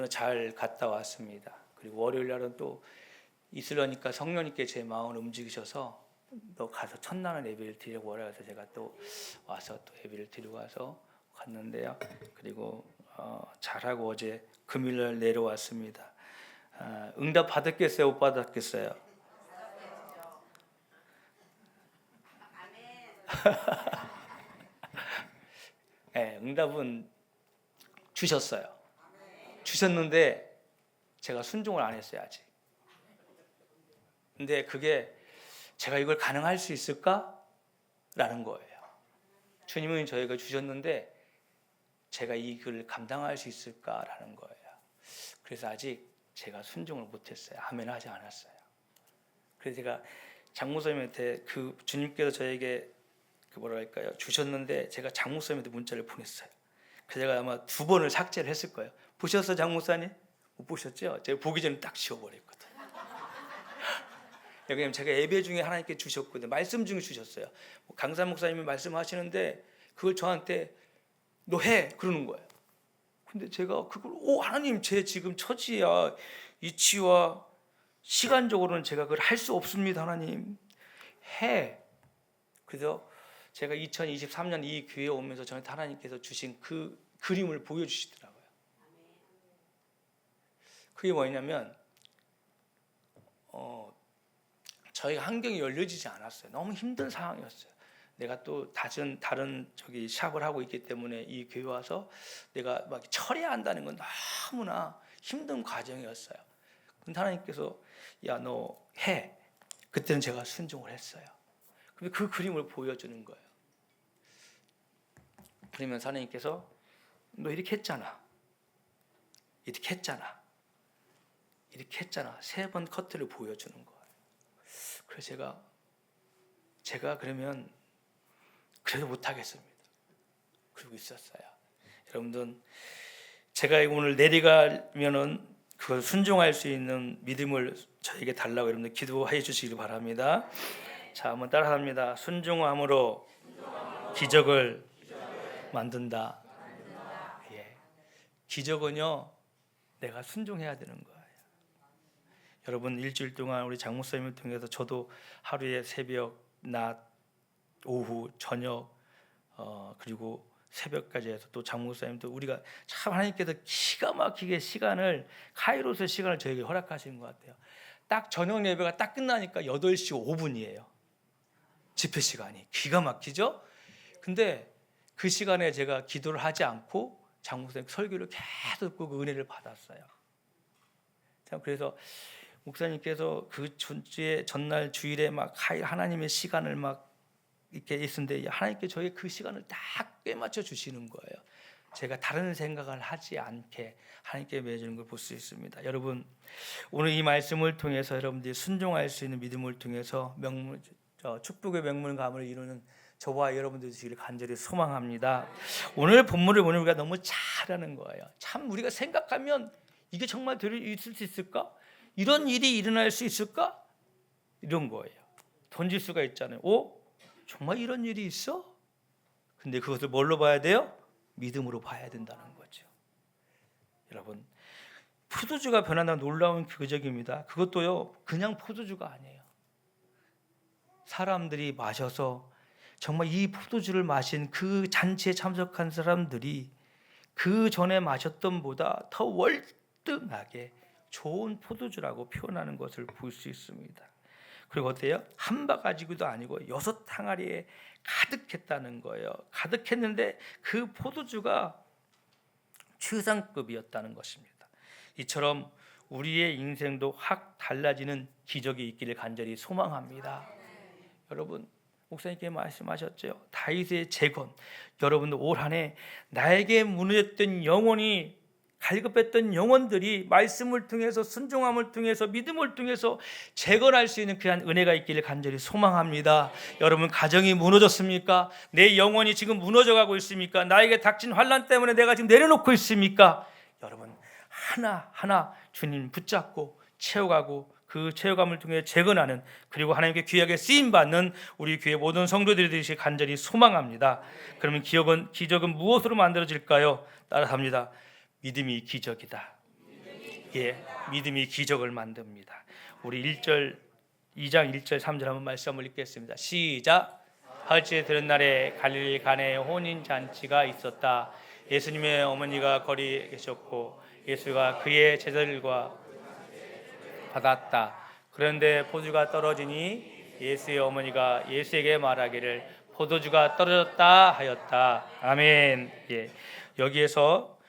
주일날은 잘 갔다 왔습니다. 그리고 월요일날은 또 있으려니까 성령님께 제 마음을 움직이셔서 너 가서 첫날은 예배를 드리려고 오라 해서 제가 또 와서 또 예배를 드리고 와서 갔는데요. 그리고 잘하고 어제 금요일날 내려왔습니다. 응답 받았겠어요? 못 받았겠어요? 네, 응답은 주셨어요. 주셨는데 제가 순종을 안 했어요 아직. 근데 그게 제가 이걸 가능할 수 있을까? 라는 거예요. 주님은 저희가 주셨는데 제가 이걸 감당할 수 있을까라는 거예요. 그래서 아직 제가 순종을 못했어요. 아멘 하지 않았어요. 그래서 제가 장모님한테 그 주님께서 저에게 그 뭐랄까요 주셨는데 제가 장모님한테 문자를 보냈어요. 그래서 제가 아마 2번을 삭제를 했을 거예요. 보셨어 장모사님? 못 보셨죠? 제가 보기 전에 딱 지워버렸거든요. 왜냐면 제가 예배 중에 하나님께 주셨거든요. 말씀 중에 주셨어요. 강산 목사님이 말씀하시는데 그걸 저한테 너 해 그러는 거예요. 근데 제가 그걸 하나님 제 지금 처지야 이치와 시간적으로는 제가 그걸 할 수 없습니다. 하나님 해. 그래서 제가 2023년 이 교회에 오면서 저한테 하나님께서 주신 그 그림을 보여주시더라고요. 그게 뭐냐면 저희 환경이 열려지지 않았어요. 너무 힘든 상황이었어요. 내가 또 다른 샵을 하고 있기 때문에 이 교회 와서 내가 막 처리해야 한다는 건 너무나 힘든 과정이었어요. 근데 하나님께서 야 너 해. 그때는 제가 순종을 했어요. 근데 그 그림을 보여주는 거예요. 그러면 하나님께서 너 이렇게 했잖아. 이렇게 했잖아. 이렇게 했잖아. 3번 커트를 보여주는 거예요. 그래서 제가 그러면 그래도 못하겠습니다. 그러고 있었어요. 여러분들 제가 오늘 내려가면은 그걸 순종할 수 있는 믿음을 저에게 달라고 여러분들 기도해 주시기 바랍니다. 자, 한번 따라합니다. 순종함으로 기적을 만든다. 예. 기적은요 내가 순종해야 되는 거예요. 여러분 일주일 동안 우리 장목사님을 통해서 저도 하루에 새벽, 낮, 오후, 저녁 그리고 새벽까지 해서 또 장목사님도 우리가 참 하나님께서 기가 막히게 시간을 카이로스의 시간을 저에게 허락하시는 것 같아요. 딱 저녁 예배가 딱 끝나니까 8시 5분이에요. 집회 시간이 기가 막히죠. 근데 그 시간에 제가 기도를 하지 않고 장목사님 설교를 계속 듣고 그 은혜를 받았어요. 그래서 목사님께서 그 전날 주일에 막 하나님의 시간을 막 이렇게 있었는데 하나님께 저희 그 시간을 딱 꿰맞춰 주시는 거예요. 제가 다른 생각을 하지 않게 하나님께 매주는 걸 볼 수 있습니다. 여러분 오늘 이 말씀을 통해서 여러분들이 순종할 수 있는 믿음을 통해서 축복의 명문 가문을 이루는 저와 여러분들 되시기를 간절히 소망합니다. 오늘 본문을 보면 우리가 너무 잘하는 거예요. 참 우리가 생각하면 이게 정말 있을 수 있을까? 이런 일이 일어날 수 있을까? 이런 거예요. 던질 수가 있잖아요. 정말 이런 일이 있어? 근데 그것을 뭘로 봐야 돼요? 믿음으로 봐야 된다는 거죠. 여러분 포도주가 변한다는 놀라운 기적입니다. 그것도요 그냥 포도주가 아니에요. 사람들이 마셔서 정말 이 포도주를 마신 그 잔치에 참석한 사람들이 그 전에 마셨던 보다 더 월등하게 좋은 포도주라고 표현하는 것을 볼 수 있습니다. 그리고 어때요? 한 바가지도 아니고 6항아리에 가득했다는 거예요. 가득했는데 그 포도주가 최상급이었다는 것입니다. 이처럼 우리의 인생도 확 달라지는 기적이 있기를 간절히 소망합니다. 여러분 목사님께 말씀하셨죠. 다윗의 재건. 여러분도 올 한 해 나에게 무너졌던 영혼이 갈급했던 영혼들이 말씀을 통해서 순종함을 통해서 믿음을 통해서 재건할 수 있는 그런 은혜가 있기를 간절히 소망합니다. 여러분 가정이 무너졌습니까? 내 영혼이 지금 무너져가고 있습니까? 나에게 닥친 환난 때문에 내가 지금 내려놓고 있습니까? 여러분 하나하나 주님 붙잡고 채워가고 그 채워감을 통해 재건하는 그리고 하나님께 귀하게 쓰임받는 우리 교회 모든 성도들이 되시길 간절히 소망합니다. 그러면 기적은 무엇으로 만들어질까요? 따라합니다. 믿음이 기적이다. 믿음이 기적을 만듭니다. 우리 2장 1절 3절 한번 말씀을 읽겠습니다. 시작. 가을째 되는 날에 갈릴리 가나에 혼인 잔치가 있었다. 예수님의 어머니가 거리에 계셨고 예수가 그의 제자들과 받았다. 그런데 포도주가 떨어지니 예수의 어머니가 예수에게 말하기를 포도주가 떨어졌다 하였다. 아멘. 여기에서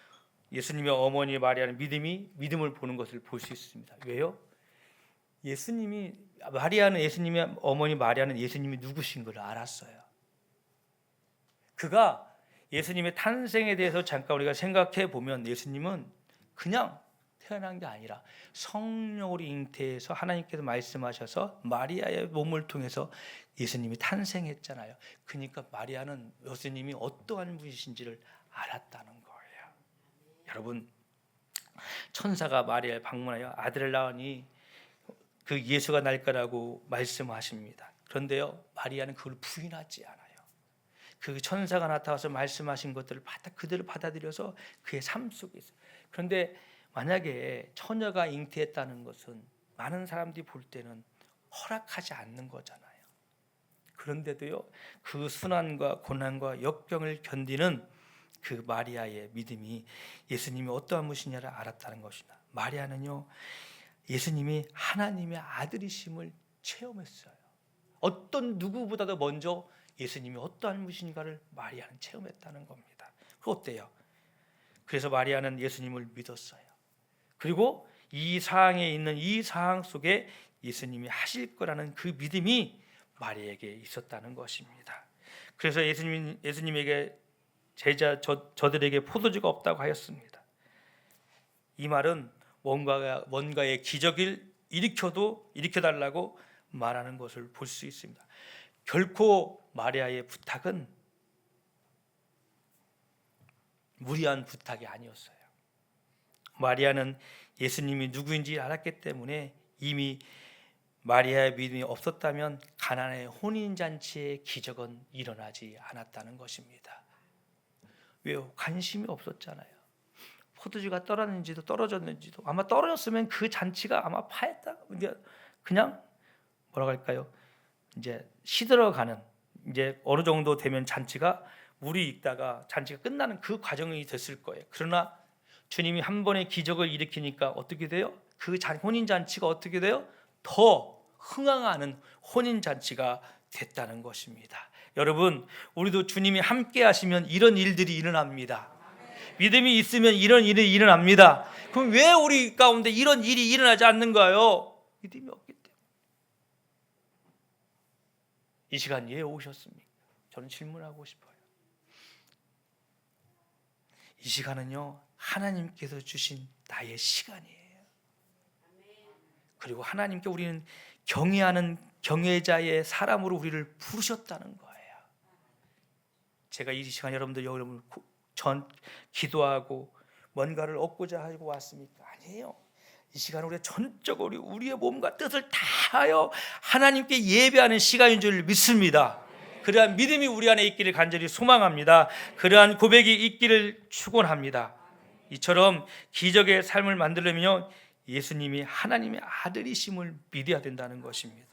예수님의 어머니 마리아는 믿음을 보는 것을 볼 수 있습니다. 왜요? 예수님의 어머니 마리아는 예수님이 누구신 걸 알았어요. 그가 예수님의 탄생에 대해서 잠깐 우리가 생각해 보면 예수님은 그냥 태어난 게 아니라 성령으로 잉태해서 하나님께서 말씀하셔서 마리아의 몸을 통해서 예수님이 탄생했잖아요. 그러니까 마리아는 예수님이 어떠한 분이신지를 알았다는 거예요. 여러분, 천사가 마리아를 방문하여 아들을 낳으니 그 예수가 날 거라고 말씀하십니다. 그런데요, 마리아는 그걸 부인하지 않아요. 그 천사가 나타나서 말씀하신 것들을 그대로 받아들여서 그의 삶 속에 있어요. 그런데 만약에 처녀가 잉태했다는 것은 많은 사람들이 볼 때는 허락하지 않는 거잖아요. 그런데도요, 그 순환과 고난과 역경을 견디는 그 마리아의 믿음이 예수님이 어떠한 분이냐를 알았다는 것이다. 마리아는요, 예수님이 하나님의 아들이심을 체험했어요. 어떤 누구보다도 먼저 예수님이 어떠한 분인가를 마리아는 체험했다는 겁니다. 그 어때요? 그래서 마리아는 예수님을 믿었어요. 그리고 이 상황에 있는 이 상황 속에 예수님이 하실 거라는 그 믿음이 마리아에게 있었다는 것입니다. 그래서 예수님에게 저들에게 포도주가 없다고 하였습니다. 이 말은 뭔가의 기적을 일으켜달라고 말하는 것을 볼 수 있습니다. 결코 마리아의 부탁은 무리한 부탁이 아니었어요. 마리아는 예수님이 누구인지 알았기 때문에 이미 마리아의 믿음이 없었다면 가나의 혼인잔치의 기적은 일어나지 않았다는 것입니다. 왜요? 관심이 없었잖아요. 포도주가 떨어졌는지도 떨어졌는지도 아마 떨어졌으면 그 잔치가 아마 파했다. 그냥 뭐라고 할까요? 이제 시들어가는, 이제 어느 정도 되면 잔치가 물이 익다가 잔치가 끝나는 그 과정이 됐을 거예요. 그러나 주님이 한 번의 기적을 일으키니까 어떻게 돼요? 그 혼인잔치가 어떻게 돼요? 더 흥황하는 혼인잔치가 됐다는 것입니다. 여러분, 우리도 주님이 함께 하시면 이런 일들이 일어납니다. 믿음이 있으면 이런 일이 일어납니다. 그럼 왜 우리 가운데 이런 일이 일어나지 않는가요? 믿음이 없기 때문에. 이 시간 왜 오셨습니까? 저는 질문하고 싶어요. 이 시간은요, 하나님께서 주신 나의 시간이에요. 그리고 하나님께 우리는 경외하는 경외자의 사람으로 우리를 부르셨다는 거예요. 제가 이 시간 여러분들 기도하고 뭔가를 얻고자 하고 왔습니까? 아니에요. 이 시간 우리가 전적으로 우리의 몸과 뜻을 다하여 하나님께 예배하는 시간인 줄 믿습니다. 그러한 믿음이 우리 안에 있기를 간절히 소망합니다. 그러한 고백이 있기를 축원합니다. 이처럼 기적의 삶을 만들려면 예수님이 하나님의 아들이심을 믿어야 된다는 것입니다.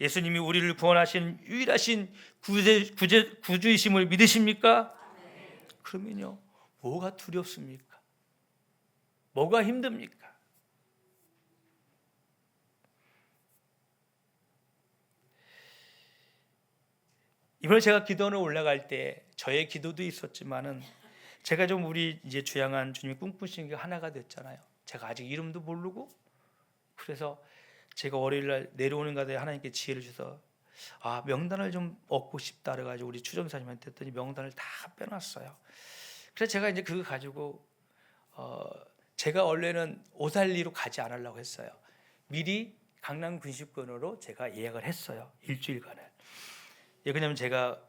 예수님이 우리를 구원하신 유일하신 구주이심을 믿으십니까? 그러면요, 뭐가 두렵습니까? 뭐가 힘듭니까? 이번에 제가 기도원에 올라갈 때 저의 기도도 있었지만은 제가 좀 우리 이제 주양한 주님이 꿈꾸신 게 하나가 됐잖아요. 제가 아직 이름도 모르고, 그래서 제가 월요일날 내려오는 가다에 하나님께 지혜를 주셔서 명단을 좀 얻고 싶다 그래가지고 우리 추정사님한테 했더니 명단을 다 빼놨어요. 그래서 제가 이제 그거 가지고 제가 원래는 오살리로 가지 않으려고 했어요. 미리 강남 군식권으로 제가 예약을 했어요. 일주일간을. 왜냐하면 제가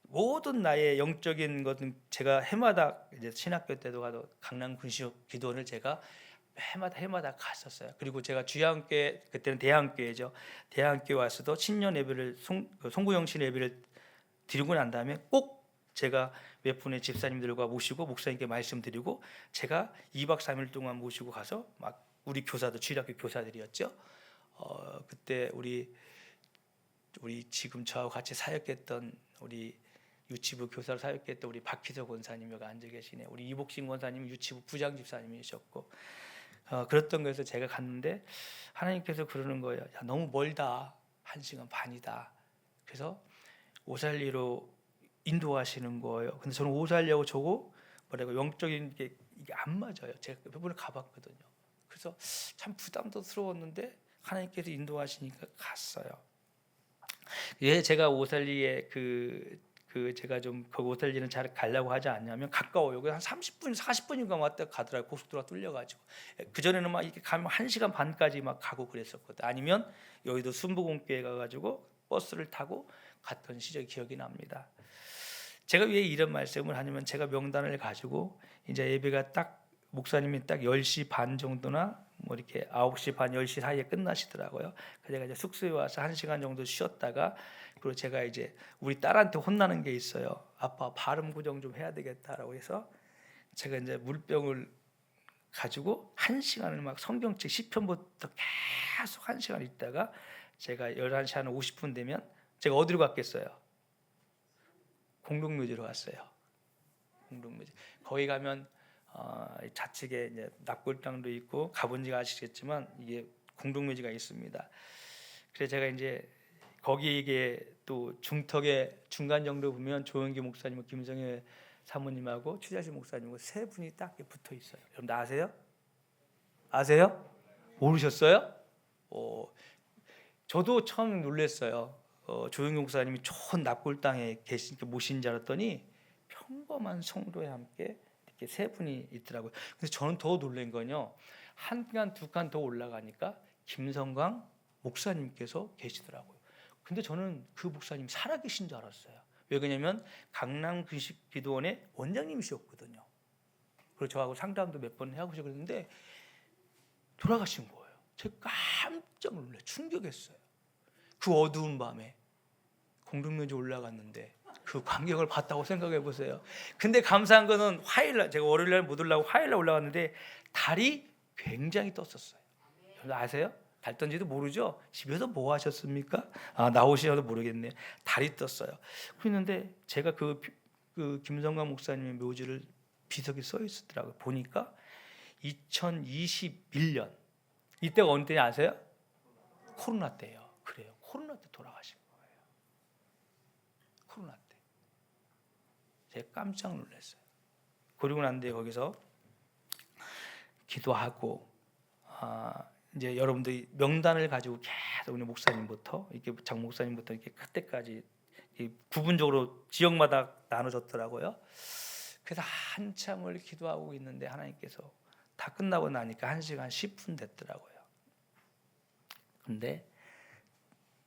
모든 나의 영적인 것은 제가 해마다 이제 신학교 때도 가도 강남 군식 기도원을 제가 해마다 갔었어요. 그리고 제가 주양교회, 그때는 대한교회죠. 대한교회 와서도 신년 예배를 송구영 신 예배를 드리고 난 다음에 꼭 제가 몇 분의 집사님들과 모시고 목사님께 말씀드리고 제가 2박 3일 동안 모시고 가서 막 우리 교사들 주일학교 교사들이었죠. 그때 우리 지금 저하고 같이 사역했던 우리 유치부 교사로 사역했던 우리 박희석 권사님 여기 앉아 계시네. 우리 이복신 권사님 유치부 부장 집사님이셨고 그랬던 거에서 제가 갔는데 하나님께서 그러는 거예요. 야, 너무 멀다. 1시간 반이다. 그래서 오살리로 인도하시는 거예요. 근데 저는 오살리하고 저거 뭐라고 영적인 게 이게 안 맞아요. 제가 몇 번을 가봤거든요. 그래서 참 부담스러웠는데 하나님께서 인도하시니까 갔어요. 예, 제가 오살리에 제가 좀 그 오살리는 잘 가려고 하지 않냐면 가까워요. 여기 한 30분, 40분인가 왔다 가더라고. 고속도로가 뚫려가지고. 그 전에는 막 이렇게 가면 1시간 반까지 막 가고 그랬었거든. 아니면 여의도 순복음교회 가가지고 버스를 타고 갔던 시절 기억이 납니다. 제가 왜 이런 말씀을 하냐면 제가 명단을 가지고 이제 예배가 딱 목사님이 딱 10시 반 정도나 뭐 이렇게 9시 반 10시 사이에 끝나시더라고요. 그래서 제가 이제 숙소에 와서 1시간 정도 쉬었다가 그리고 제가 이제 우리 딸한테 혼나는 게 있어요. 아빠 발음 고정 좀 해야 되겠다라고 해서 제가 이제 물병을 가지고 1시간을 막 성경책 시편부터 계속 1시간 있다가 제가 11시 한 50분 되면 제가 어디로 갔겠어요? 공동묘지로 갔어요. 공동묘지. 거기 가면 좌측에 이제 납골당도 있고 가본지가 아시겠지만 이게 공동묘지가 있습니다. 그래서 제가 이제 거기 이게 또 중턱에 중간 정도 보면 조영기 목사님, 김성애 사모님하고 추자실 목사님하고 세 분이 딱 붙어 있어요. 여러분 아세요? 아세요? 모르셨어요? 저도 처음 놀랐어요. 조영기 목사님이 좋은 납골당에 계시니까 모신 줄 알았더니 평범한 성도에 함께 이렇게 세 분이 있더라고요. 근데 저는 더 놀란 건요. 한 칸, 두 칸 더 올라가니까 김성광 목사님께서 계시더라고요. 근데 저는 그 목사님 살아계신 줄 알았어요. 왜 그러냐면 강남 근식기도원의 원장님이셨거든요. 그리고 저하고 상담도 몇 번 하고 그랬는데 돌아가신 거예요. 제가 깜짝 놀래 충격했어요. 그 어두운 밤에 공동묘지 올라갔는데 그 광경을 봤다고 생각해 보세요. 근데 감사한 거는 화요일날 제가 월요일날 못 올라가고 화요일날 올라갔는데 달이 굉장히 떴었어요. 여러분 아세요? 달 떴는지도 모르죠? 집에서 뭐 하셨습니까? 나오시셔도 모르겠네요. 달이 떴어요. 그랬는데 제가 그 김성관 목사님의 묘지를 비석이 써 있었더라고요. 보니까 2021년 이때가 언제 아세요? 코로나 때예요. 그래요. 코로나 때 돌아가신 거예요. 코로나 때. 제가 깜짝 놀랐어요. 그리고 난 뒤에 거기서 기도하고 이제 여러분들이 명단을 가지고 계속 우리 목사님부터 이렇게 장 목사님부터 이렇게 그때까지 구분적으로 지역마다 나눠졌더라고요. 그래서 한참을 기도하고 있는데 하나님께서 다 끝나고 나니까 1시간 10분 됐더라고요. 근데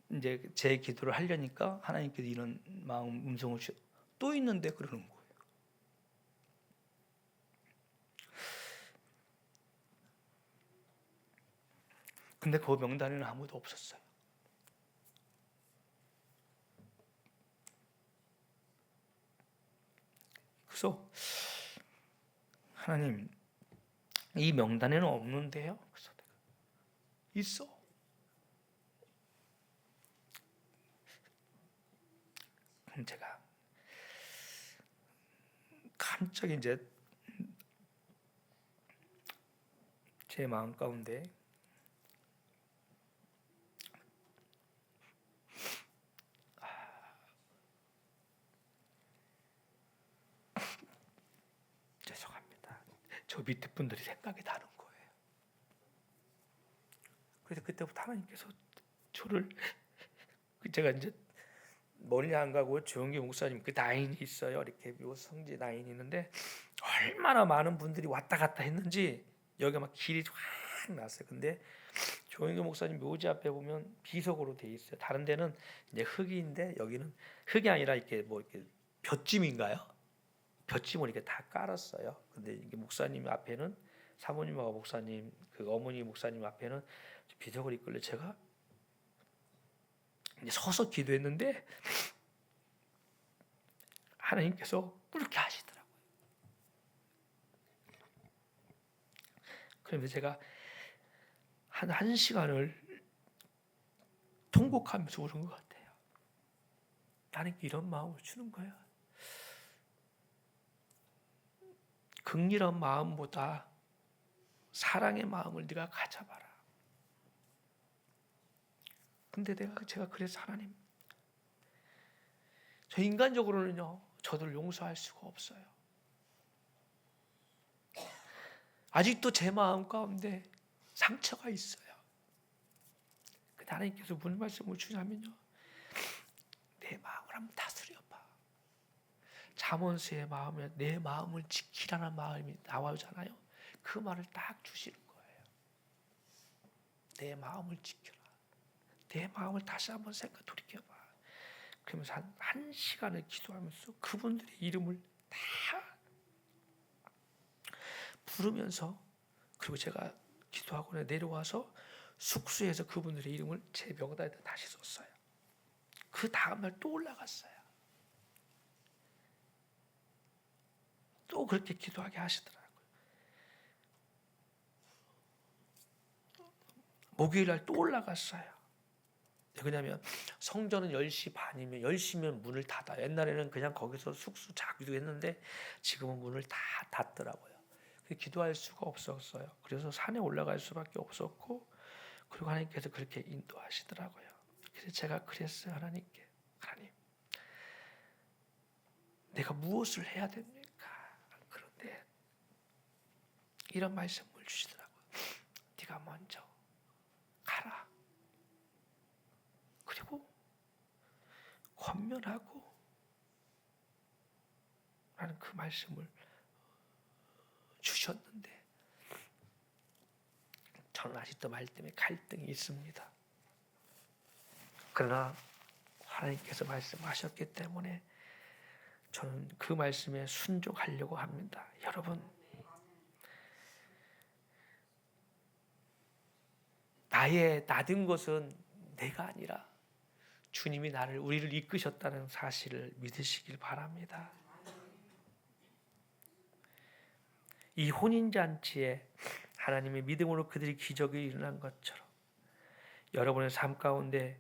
이제 제 기도를 하려니까 하나님께서 이런 마음 음성을 또 있는데 그러는 거예요. 근데 그 명단에는 아무도 없었어요. 그래서 하나님 이 명단에는 없는데요. 그래서 내가 있어. 그럼 제가 갑자기 이제 제 마음 가운데 죄송합니다. 저 밑에 분들이 생각이 다른 거예요. 그래서 그때부터 하나님께서 저를 제가 이제 멀리 안 가고 조영기 목사님 그 라인이 있어요. 이렇게 요 성지 라인이 있는데 얼마나 많은 분들이 왔다 갔다 했는지 여기가 막 길이 확 났어요. 근데 조영기 목사님 묘지 앞에 보면 비석으로 돼 있어요. 다른 데는 이제 흙인데 여기는 흙이 아니라 이렇게 뭐 이렇게 볏짐인가요? 볏짐을 이렇게 다 깔았어요. 근데 이게 목사님 앞에는 사모님하고 목사님 그 어머니 목사님 앞에는 비석을 있길래 제가 이제 서서 기도했는데 하나님께서 그렇게 하시더라고요. 그러면서 제가 한 시간을 통곡하면서 울은 것 같아요. 나는 이런 마음을 주는 거야. 긍휼한 마음보다 사랑의 마음을 네가 가져봐라. 근데 제가 그래서 하나님, 저 인간적으로는요, 저를 용서할 수가 없어요. 아직도 제 마음 가운데 상처가 있어요. 근데 하나님께서 무슨 말씀을 주냐면요, 내 마음을 한번 다스려봐. 잠언서의 마음에 내 마음을 지키라는 마음이 나오잖아요. 그 말을 딱 주시는 거예요. 내 마음을 지켜라. 내 마음을 다시 한번 돌이켜봐. 그러면서 한 시간을 기도하면서 그분들의 이름을 다 부르면서, 그리고 제가 기도하고 내려와서 숙소에서 그분들의 이름을 제 명단에다 다시 썼어요. 그 다음날 또 올라갔어요. 또 그렇게 기도하게 하시더라고요. 목요일날 또 올라갔어요. 왜냐하면 성전은 10시 반이면 10시면 문을 닫아요. 옛날에는 그냥 거기서 숙소 자기도 했는데 지금은 문을 다 닫더라고요. 기도할 수가 없었어요. 그래서 산에 올라갈 수밖에 없었고, 그리고 하나님께서 그렇게 인도하시더라고요. 그래서 제가 그랬어요. 하나님께, 하나님, 내가 무엇을 해야 됩니까? 그런데 이런 말씀을 주시더라고요. 네가 먼저 가라. 그리고 권면하고 라는 그 말씀을 주셨는데, 저는 아직도 말 때문에 갈등이 있습니다. 그러나 하나님께서 말씀하셨기 때문에 저는 그 말씀에 순종하려고 합니다. 여러분, 나의 나된 것은 내가 아니라 주님이 우리를 이끄셨다는 사실을 믿으시길 바랍니다. 이 혼인잔치에 하나님의 믿음으로 그들이 기적이 일어난 것처럼 여러분의 삶 가운데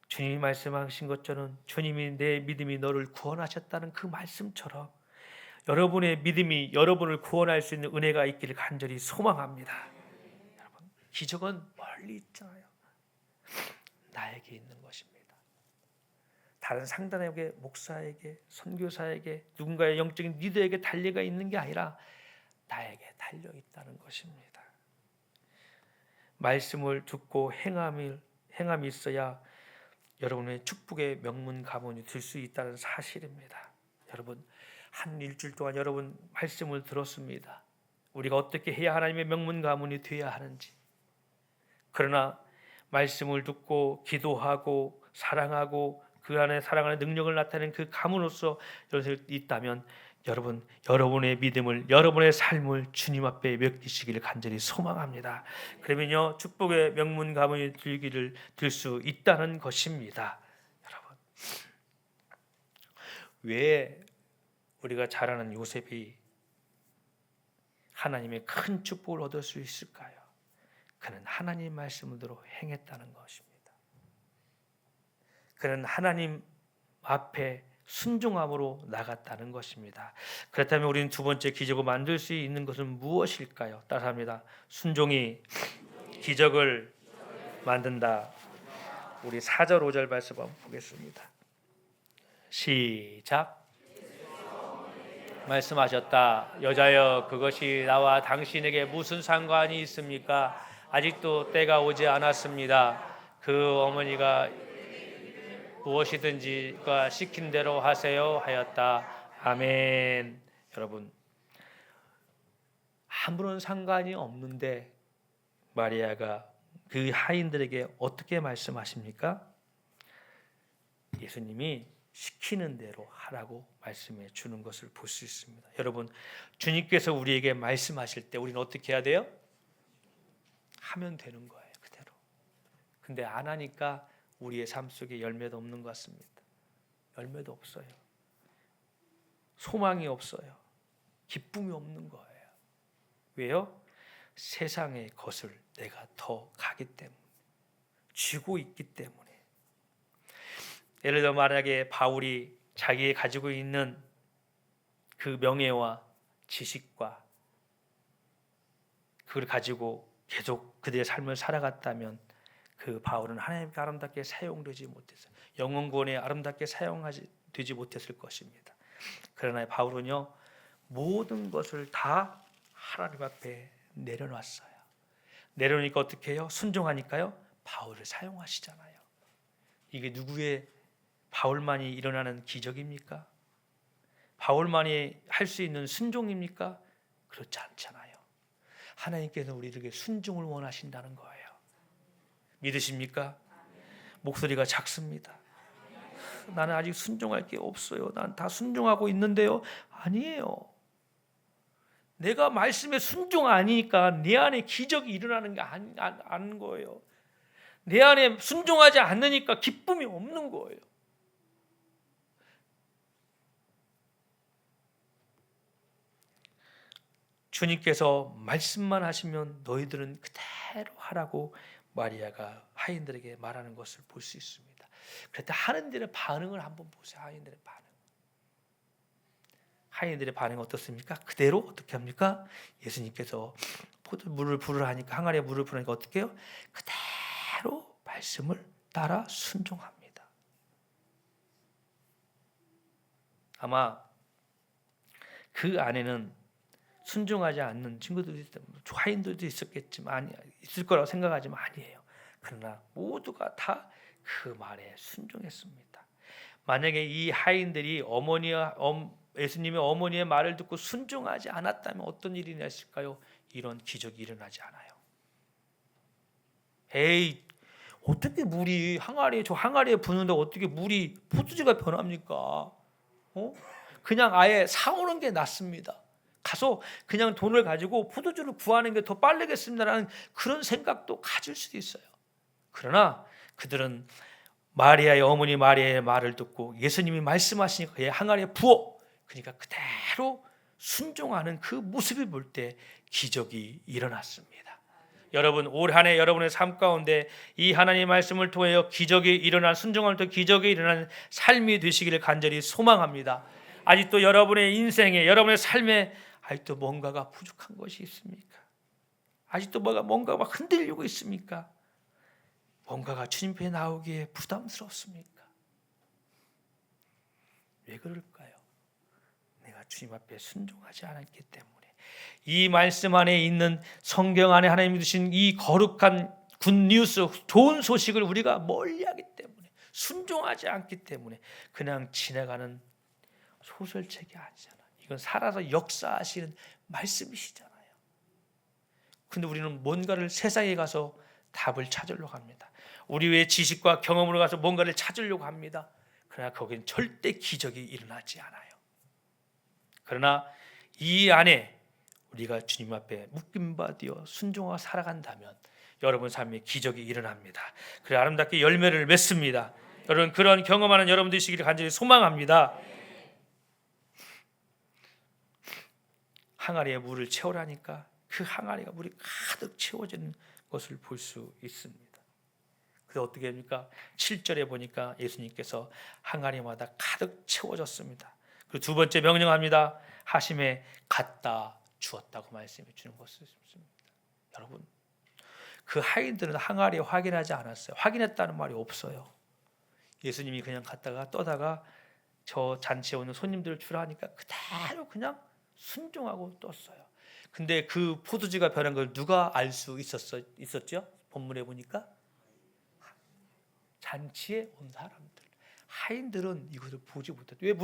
주님이 말씀하신 것처럼 주님이 내 믿음이 너를 구원하셨다는 그 말씀처럼 여러분의 믿음이 여러분을 구원할 수 있는 은혜가 있기를 간절히 소망합니다. 여러분, 기적은 멀리 있잖아요. 나에게 있는 것입니다. 다른 상단에게, 목사에게, 선교사에게, 누군가의 영적인 리더에게 달려가 있는 게 아니라 나에게 달려 있다는 것입니다. 말씀을 듣고 행함이 있어야 여러분의 축복의 명문 가문이 될 수 있다는 사실입니다. 여러분, 한 일주일 동안 여러분 말씀을 들었습니다. 우리가 어떻게 해야 하나님의 명문 가문이 되어야 하는지. 그러나 말씀을 듣고 기도하고 사랑하고 그 안에 사랑하는 능력을 나타내는 그 가문으로서 여러분이 있다면 여러분의 믿음을, 여러분의 삶을 주님 앞에 맡기시기를 간절히 소망합니다. 그러면요, 축복의 명문 가문이 될 수 있다는 것입니다. 여러분, 왜 우리가 잘 아는 요셉이 하나님의 큰 축복을 얻을 수 있을까요? 그는 하나님 말씀대로 행했다는 것입니다. 그는 하나님 앞에 순종함으로 나갔다는 것입니다. 그렇다면 우리는 두 번째 기적을 만들 수 있는 것은 무엇일까요? 따라합니다. 순종이 기적을 만든다. 우리 4절 5절 말씀 한번 보겠습니다. 시작. 말씀하셨다. 여자여, 그것이 나와 당신에게 무슨 상관이 있습니까? 아직도 때가 오지 않았습니다. 그 어머니가 무엇이든지 시킨 대로 하세요 하였다. 아멘. 여러분, 아무런 상관이 없는데 마리아가 그 하인들에게 어떻게 말씀하십니까? 예수님이 시키는 대로 하라고 말씀해 주는 것을 볼 수 있습니다. 여러분, 주님께서 우리에게 말씀하실 때 우리는 어떻게 해야 돼요? 하면 되는 거예요, 그대로. 근데 안 하니까 우리의 삶 속에 열매도 없는 것 같습니다. 열매도 없어요. 소망이 없어요. 기쁨이 없는 거예요. 왜요? 세상의 것을 내가 더 가기 때문에, 쥐고 있기 때문에. 예를 들어 만약에 바울이 자기가 가지고 있는 그 명예와 지식과 그걸 가지고 계속 그들의 삶을 살아갔다면 그 바울은 하나님께 아름답게 사용되지 못했어요. 영혼 구원에 아름답게 사용되지 못했을 것입니다. 그러나 바울은요, 모든 것을 다 하나님 앞에 내려놨어요. 내려놓으니까 어떻게 해요? 순종하니까요, 바울을 사용하시잖아요. 이게 누구의, 바울만이 일어나는 기적입니까? 바울만이 할 수 있는 순종입니까? 그렇지 않잖아요. 하나님께서 우리에게 순종을 원하신다는 거예요. 믿으십니까? 목소리가 작습니다. 나는 아직 순종할 게 없어요. 난 다 순종하고 있는데요. 아니에요. 내가 말씀에 순종 아니니까 내 안에 기적이 일어나는 게 아닌 거예요. 내 안에 순종하지 않으니까 기쁨이 없는 거예요. 주님께서 말씀만 하시면 너희들은 그대로 하라고 마리아가 하인들에게 말하는 것을 볼 수 있습니다. 그런데 하인들의 반응을 한번 보세요. 하인들의 반응. 하인들의 반응은 어떻습니까? 그대로 어떻게 합니까? 예수님께서 물을 부으라 하니까, 항아리에 물을 부으니까 어떻게 해요? 그대로 말씀을 따라 순종합니다. 아마 그 안에는 순종하지 않는 친구들도 하인들도 있었겠지만, 있을 거라고 생각하지만 아니에요. 그러나 모두가 다 그 말에 순종했습니다. 만약에 이 하인들이 예수님의 어머니의 말을 듣고 순종하지 않았다면 어떤 일이 났을까요? 이런 기적이 일어나지 않아요. 에이, 어떻게 물이 항아리에 부는데 어떻게 물이 포도주가 변합니까? 그냥 아예 사오는 게 낫습니다. 가서 그냥 돈을 가지고 포도주를 구하는 게 더 빠르겠습니다라는 그런 생각도 가질 수도 있어요. 그러나 그들은 마리아의 어머니 마리아의 말을 듣고 예수님이 말씀하시니까 그의 항아리에 부어, 그러니까 그대로 순종하는 그 모습을 볼 때 기적이 일어났습니다. 여러분, 올 한 해 여러분의 삶 가운데 이 하나님의 말씀을 통하여 기적이 일어난, 순종을 통해 기적이 일어나는 삶이 되시기를 간절히 소망합니다. 아직도 여러분의 인생에, 여러분의 삶에 아직도 뭔가가 부족한 것이 있습니까? 아직도 뭔가가 막 흔들리고 있습니까? 뭔가가 주님 앞에 나오기에 부담스럽습니까? 왜 그럴까요? 내가 주님 앞에 순종하지 않았기 때문에. 이 말씀 안에 있는, 성경 안에 하나님이 주신 이 거룩한 굿뉴스, 좋은 소식을 우리가 멀리하기 때문에, 순종하지 않기 때문에 그냥 지나가는 소설책이 아니잖아요. 이건 살아서 역사하시는 말씀이시잖아요. 근데 우리는 뭔가를 세상에 가서 답을 찾으려고 합니다. 우리의 지식과 경험으로 가서 뭔가를 찾으려고 합니다. 그러나 거기는 절대 기적이 일어나지 않아요. 그러나 이 안에 우리가 주님 앞에 묶임바 되어 순종하고 살아간다면 여러분 삶에 기적이 일어납니다. 그래 아름답게 열매를 맺습니다. 여러분, 그런 경험하는 여러분 되시기를 간절히 소망합니다. 항아리에 물을 채우라니까 그 항아리가 물이 가득 채워지는 것을 볼 수 있습니다. 그래서 어떻게 합니까? 7절에 보니까 예수님께서 항아리마다 가득 채워졌습니다. 그리고 두 번째 명령합니다. 하심에 갖다 주었다고 말씀해 주는 것을 있습니다. 여러분, 그 하인들은 항아리에 확인하지 않았어요. 확인했다는 말이 없어요. 예수님이 그냥 갔다가 떠다가 저 잔치에 오는 손님들을 주라 하니까 그대로 그냥 순종하고 떴어요. 근데 그 포도주가 변한 걸 누가 알 수 있었죠? 본문에 보니까 잔치에 온 사람들. 하인들은 이것을 보지 못했죠. 왜?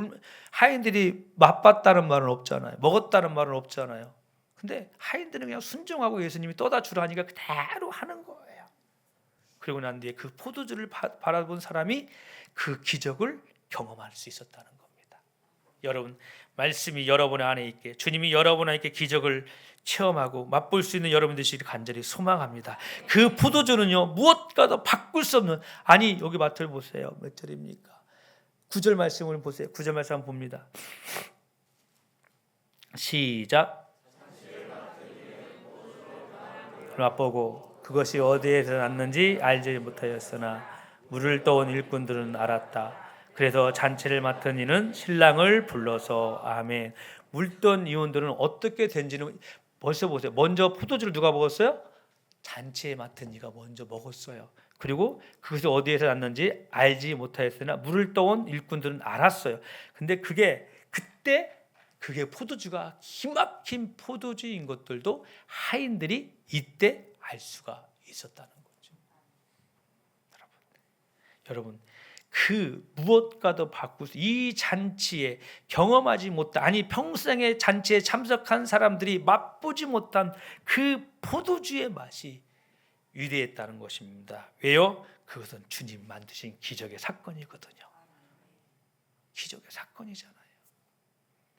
하인들이 맛봤다는 말은 없잖아요. 먹었다는 말은 없잖아요. 근데 하인들은 그냥 순종하고 예수님이 떠다 주라 하니까 그대로 하는 거예요. 그리고 난 뒤에 그 포도주를 바라본 사람이 그 기적을 경험할 수 있었다는 겁니다. 여러분, 말씀이 여러분 안에 있게, 주님이 여러분 안에 있게 기적을 체험하고 맛볼 수 있는 여러분 되시기를 간절히 소망합니다. 그 포도주는요, 무엇과도 바꿀 수 없는, 아니 여기 마태를 보세요. 몇 절입니까? 9절 말씀을 보세요. 9절 말씀 한번 봅니다. 시작. 맛보고 그것이 어디에서 났는지 알지 못하였으나 물을 떠온 일꾼들은 알았다. 그래서 잔치를 맡은 이는 신랑을 불러서 아멘. 물던 이원들은 어떻게 된지는 벌써 보세요. 먼저 포도주를 누가 먹었어요? 잔치에 맡은 이가 먼저 먹었어요. 그리고 그것이 어디에서 났는지 알지 못하였으나 물을 떠온 일꾼들은 알았어요. 근데 그게 포도주가 기막힌 포도주인 것들도 하인들이 이때 알 수가 있었다는 거죠. 여러분 그 무엇과도 바꾸서 이 잔치에 경험하지 못한, 아니 평생의 잔치에 참석한 사람들이 맛보지 못한 그 포도주의 맛이 위대했다는 것입니다. 왜요? 그것은 주님 만드신 기적의 사건이거든요. 기적의 사건이잖아요.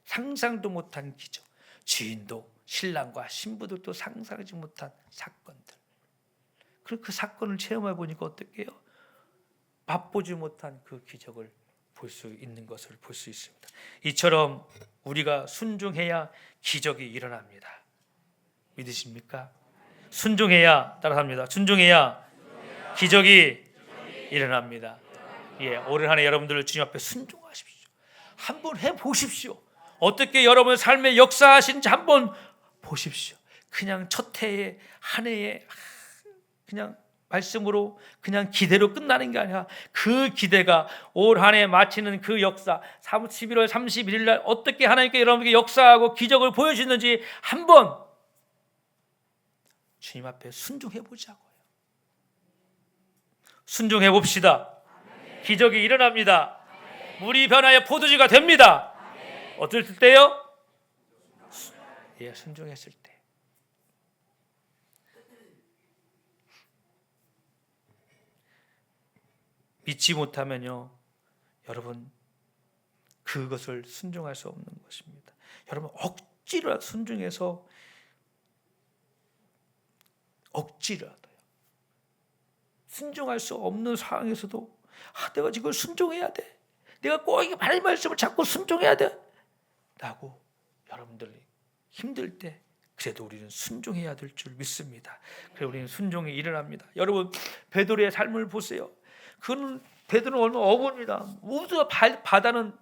상상도 못한 기적. 주인도 신랑과 신부들도 상상하지 못한 사건들. 그리고 그 사건을 체험해 보니까 어떻게요? 맛보지 못한 그 기적을 볼 수 있는 것을 볼 수 있습니다. 이처럼 우리가 순종해야 기적이 일어납니다. 믿으십니까? 순종해야, 따라합니다. 순종해야 기적이 일어납니다. 예, 올 한 해 여러분들 주님 앞에 순종하십시오. 한번 해보십시오. 어떻게 여러분의 삶에 역사하신지 한번 보십시오. 그냥 첫 해에 한 해에 그냥 말씀으로 그냥 기대로 끝나는 게 아니라 그 기대가 올 한 해 마치는 그 역사 11월 31일 날 어떻게 하나님께 여러분에게 역사하고 기적을 보여주는지 한번 주님 앞에 순종해 보자고요. 순종해 봅시다. 기적이 일어납니다. 물이 변하여 포도주가 됩니다. 어떨 때요? 예, 순종했을 때. 믿지 못하면요, 여러분 그것을 순종할 수 없는 것입니다. 여러분 억지로 순종해서 억지라도요, 순종할 수 없는 상황에서도 내가 지금 순종해야 돼. 내가 꼭 하나님의 말씀을 잡고 순종해야 돼. 라고 여러분들이 힘들 때 그래도 우리는 순종해야 될 줄 믿습니다. 그래서 우리는 순종이 일어납니다. 여러분 베드로의 삶을 보세요. 그는 베드로는 얼마나 어부입니다. 모두가 바다는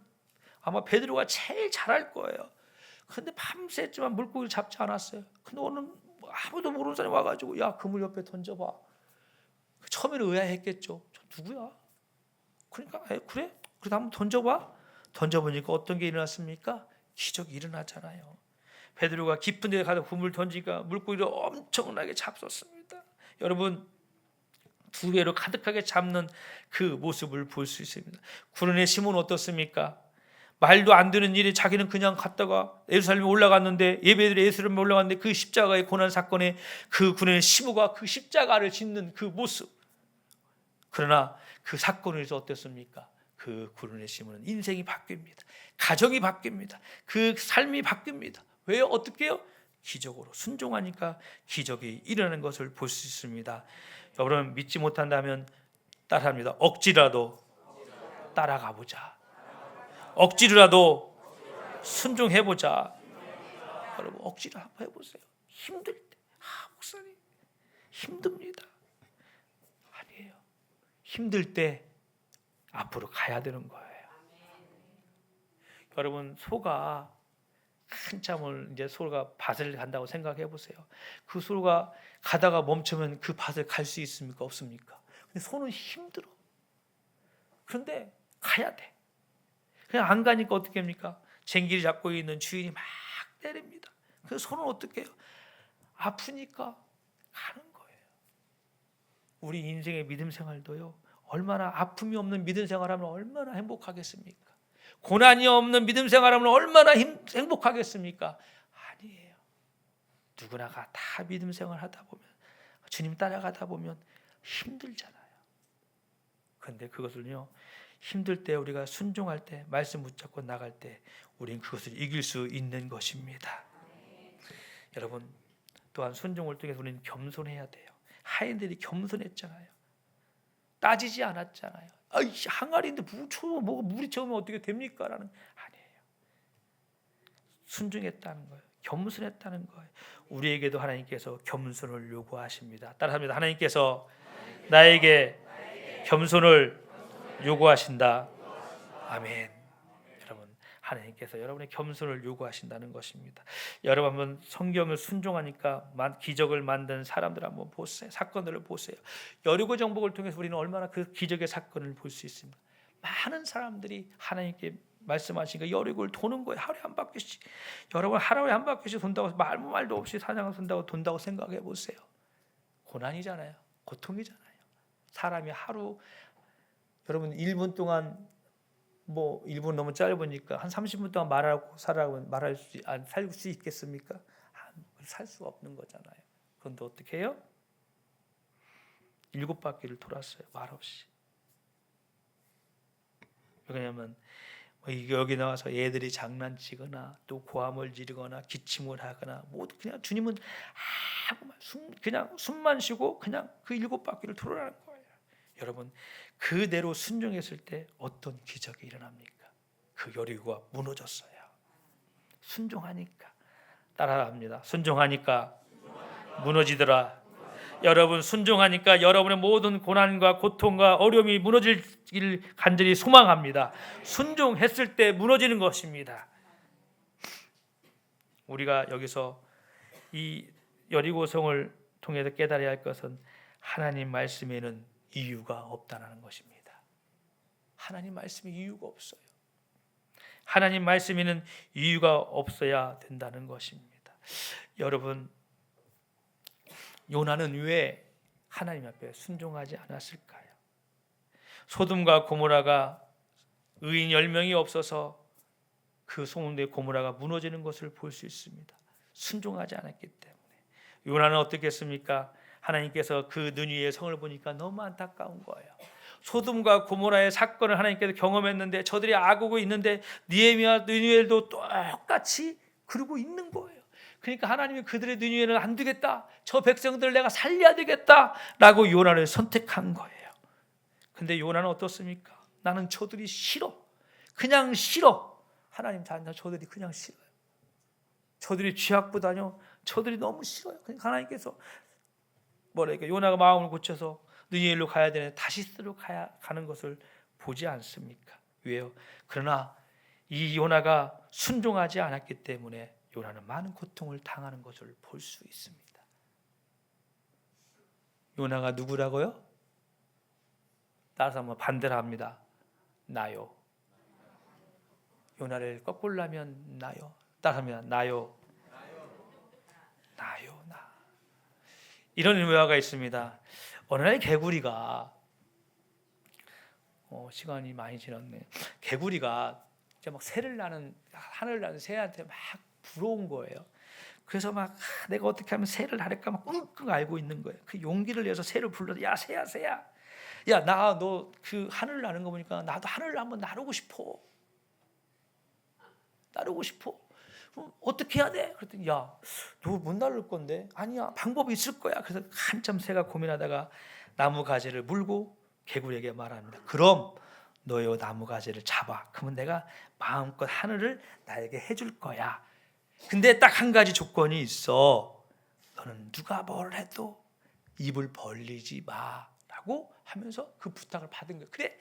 아마 베드로가 제일 잘할 거예요. 근데 밤새지만 물고기를 잡지 않았어요. 근데 오늘 아무도 모르는 사람이 와가지고 야, 그물 옆에 던져봐. 처음에는 의아했겠죠. 저 누구야? 그러니까 그래? 그래도 한번 던져봐. 던져보니까 어떤 게 일어났습니까? 기적이 일어나잖아요. 베드로가 깊은 데 가서 그물 던지니까 물고기를 엄청나게 잡섰습니다. 여러분 두 배로 가득하게 잡는 그 모습을 볼 수 있습니다. 구른의 시몬은 어떻습니까? 말도 안 되는 일에 자기는 그냥 갔다가 예루살렘에 올라갔는데, 예배드려 예루살렘에 올라갔는데 그 십자가의 고난 사건에 그 구른의 시몬가 그 십자가를 짓는 그 모습. 그러나 그 사건을 위해서 어땠습니까? 그 구른의 시몬은 인생이 바뀝니다. 가정이 바뀝니다. 그 삶이 바뀝니다. 왜요? 어떻게 해요? 기적으로 순종하니까 기적이 일어나는 것을 볼 수 있습니다. 여러분 믿지 못한다면 따라합니다. 억지라도 따라가보자. 억지로라도 순종해보자. 여러분 억지로 한번 해보세요. 힘들 때 목사님 힘듭니다. 아니에요. 힘들 때 앞으로 가야 되는 거예요. 여러분 소가 한참을 이제 소가 밭을 간다고 생각해 보세요. 그 소가 가다가 멈추면 그 밭을 갈 수 있습니까? 없습니까? 근데 소는 힘들어. 그런데 가야 돼. 그냥 안 가니까 어떻게 합니까? 쟁기를 잡고 있는 주인이 막 때립니다. 그래서 소는 어떻게 해요? 아프니까 가는 거예요. 우리 인생의 믿음 생활도요, 얼마나 아픔이 없는 믿음 생활하면 얼마나 행복하겠습니까? 고난이 없는 믿음 생활하면 얼마나 행복하겠습니까? 아니에요. 누구나가 다 믿음 생활하다 보면, 주님 따라가다 보면 힘들잖아요. 그런데 그것을요, 힘들 때 우리가 순종할 때, 말씀 붙잡고 나갈 때 우리는 그것을 이길 수 있는 것입니다. 여러분 또한 순종을 통해서 우리는 겸손해야 돼요. 하인들이 겸손했잖아요. 따지지 않았잖아요. 항아리인데 물이 채우면 어떻게 됩니까? 라는. 아니에요. 순종했다는 거예요. 겸손했다는 거예요. 우리에게도 하나님께서 겸손을 요구하십니다. 따라합니다. 하나님께서 나에게 겸손을 요구하신다. 아멘. 여러분, 하나님께서 여러분의 겸손을 요구하신다는 것입니다. 여러분 한번 성경을 순종하니까 기적을 만든 사람들 한번 보세요. 사건들을 보세요. 여리고 정복을 통해서 우리는 얼마나 그 기적의 사건을 볼 수 있습니다. 많은 사람들이 하나님께 말씀하시니까 여리고를 도는 거예요. 하루에 한 바퀴씩. 여러분 하루에 한 바퀴씩 돈다고 말도 없이 사냥을 돈다고 생각해 보세요. 고난이잖아요. 고통이잖아요. 사람이 하루, 여러분 1분 동안, 뭐 1분 너무 짧으니까 한 30분 동안 살 수 있겠습니까? 살 수 없는 거잖아요. 그런데 어떻게 해요? 7바퀴를 돌았어요. 말없이. 왜냐하면 여기 나와서 애들이 장난치거나 또 고함을 지르거나 기침을 하거나 모두 그냥 주님은 그냥 숨만 쉬고 그냥 그 7바퀴를 돌아라는 거예요. 여러분, 그대로 순종했을 때 어떤 기적이 일어납니까? 그 여리고가 무너졌어요. 순종하니까. 따라합니다. 순종하니까 무너지더라. 여러분, 순종하니까 여러분의 모든 고난과 고통과 어려움이 무너지길 간절히 소망합니다. 순종했을 때 무너지는 것입니다. 우리가 여기서 이 여리고성을 통해서 깨달아야 할 것은 하나님 말씀에는 이유가 없다는 것입니다. 하나님 말씀에 이유가 없어요. 하나님 말씀에는 이유가 없어야 된다는 것입니다. 여러분, 요나는 왜 하나님 앞에 순종하지 않았을까요? 소돔과 고모라가 의인 10명이 없어서 그 소돔과 고모라가 무너지는 것을 볼 수 있습니다. 순종하지 않았기 때문에. 요나는 어떻게 했습니까? 하나님께서 그 느니웨의 성을 보니까 너무 안타까운 거예요. 소돔과 고모라의 사건을 하나님께서 경험했는데 저들이 악하고 있는데 느니웨도 똑같이 그러고 있는 거예요. 그러니까 하나님이 그들의 느니웨는 안 되겠다, 저 백성들을 내가 살려야 되겠다 라고 요나를 선택한 거예요. 근데 요나는 어떻습니까? 나는 저들이 싫어, 그냥 싫어. 하나님, 저들이 그냥 싫어요. 저들이 죄악보다요 저들이 너무 싫어요. 그러니까 하나님께서 뭐랄까, 요나가 마음을 고쳐서 느니웨로 가야 되는데 다시스로 가는 것을 보지 않습니까? 왜요? 그러나 이 요나가 순종하지 않았기 때문에 요나는 많은 고통을 당하는 것을 볼 수 있습니다. 요나가 누구라고요? 따라서 한번 반대로 합니다. 나요. 요나를 거꾸로 하면 나요. 따라하면 나요. 나요, 나. 이런 의화가 있습니다. 어느 날 개구리가 시간이 많이 지났네. 개구리가 이제 막 하늘을 나는 새한테 막 부러운 거예요. 그래서 막 내가 어떻게 하면 새를 날을까 막 끙끙 앓고 있는 거예요. 그 용기를 내서 새를 불러서 야 새야, 야 나 너 그 하늘 나는 거 보니까 나도 하늘을 한번 나르고 싶어. 어떻게 해야 돼? 그랬더니 야 너 못 나를 건데. 아니야, 방법이 있을 거야. 그래서 한참 새가 고민하다가 나무 가지를 물고 개구리에게 말합니다. 그럼 너요 나무 가지를 잡아. 그러면 내가 마음껏 하늘을 나에게 해줄 거야. 근데 딱 한 가지 조건이 있어. 너는 누가 뭘 해도 입을 벌리지 마라고 하면서 그 부탁을 받은 거야. 그래,